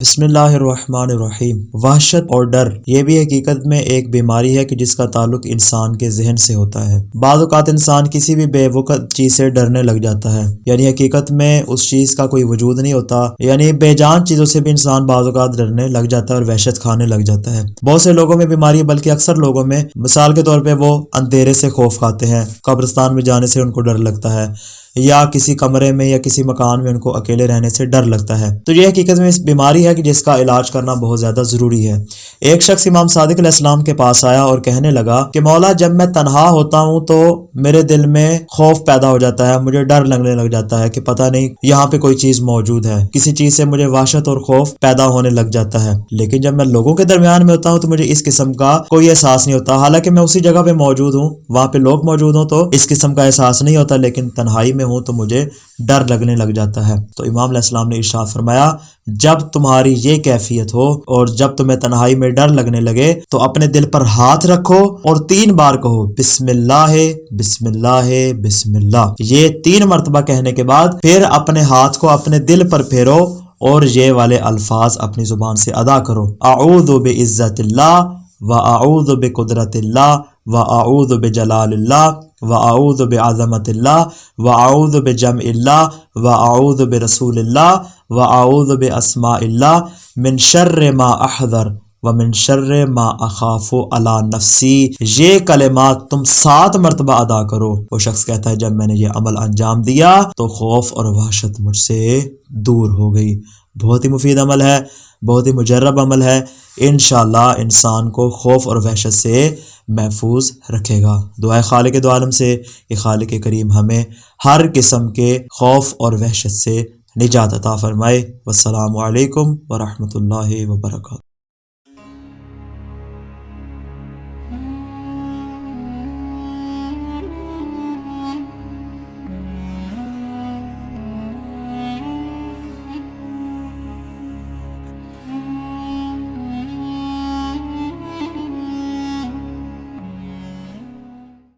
بسم اللہ الرحمن الرحیم۔ وحشت اور ڈر یہ بھی حقیقت میں ایک بیماری ہے کہ جس کا تعلق انسان کے ذہن سے ہوتا ہے۔ بعض اوقات انسان کسی بھی بے وقت چیز سے ڈرنے لگ جاتا ہے، یعنی حقیقت میں اس چیز کا کوئی وجود نہیں ہوتا، یعنی بے جان چیزوں سے بھی انسان بعض اوقات ڈرنے لگ جاتا ہے اور وحشت کھانے لگ جاتا ہے۔ بہت سے لوگوں میں بیماری ہے، بلکہ اکثر لوگوں میں، مثال کے طور پہ وہ اندھیرے سے خوف کھاتے ہیں، قبرستان میں جانے سے ان کو ڈر لگتا ہے، یا کسی کمرے میں یا کسی مکان میں ان کو اکیلے رہنے سے ڈر لگتا ہے۔ تو یہ حقیقت میں اس بیماری ہے کہ جس کا علاج کرنا بہت زیادہ ضروری ہے۔ ایک شخص امام صادق علیہ السلام کے پاس آیا اور کہنے لگا کہ مولا، جب میں تنہا ہوتا ہوں تو میرے دل میں خوف پیدا ہو جاتا ہے، مجھے ڈر لگنے لگ جاتا ہے کہ پتہ نہیں یہاں پہ کوئی چیز موجود ہے، کسی چیز سے مجھے وحشت اور خوف پیدا ہونے لگ جاتا ہے۔ لیکن جب میں لوگوں کے درمیان میں ہوتا ہوں تو مجھے اس قسم کا کوئی احساس نہیں ہوتا، حالانکہ میں اسی جگہ پہ موجود ہوں، وہاں پہ لوگ موجود ہوں تو اس قسم کا احساس نہیں ہوتا، لیکن تنہائی میں ہوں تو مجھے ڈر لگنے لگ جاتا ہے۔ تو امام علیہ السلام نے ارشاد فرمایا، جب تمہاری یہ کیفیت ہو اور جب تمہیں تنہائی میں ڈر لگنے لگے تو اپنے دل پر ہاتھ رکھو اور 3 بار کہو، بسم اللہ بسم اللہ بسم اللہ۔ یہ 3 مرتبہ کہنے کے بعد پھر اپنے ہاتھ کو اپنے دل پر پھیرو اور یہ والے الفاظ اپنی زبان سے ادا کرو، اعوذ بعزت اللہ واعوذ بقدرت اللہ واعوذ بجلال اللہ واعوذ بعظمت اللہ واعوذ بجمع اللہ واعوذ برسول اللہ واعوذ باسماء اللہ من شر ما احذر ومن شر ما اخاف علی نفسی۔ یہ کلمات تم 7 مرتبہ ادا کرو۔ وہ شخص کہتا ہے، جب میں نے یہ عمل انجام دیا تو خوف اور وحشت مجھ سے دور ہو گئی۔ بہت ہی مفید عمل ہے، بہت ہی مجرب عمل ہے، انشاءاللہ انسان کو خوف اور وحشت سے محفوظ رکھے گا۔ دعائے خالق دو عالم سے کہ خالق کریم ہمیں ہر قسم کے خوف اور وحشت سے نجات عطا فرمائے۔ والسلام علیکم ورحمۃ اللہ وبرکاتہ۔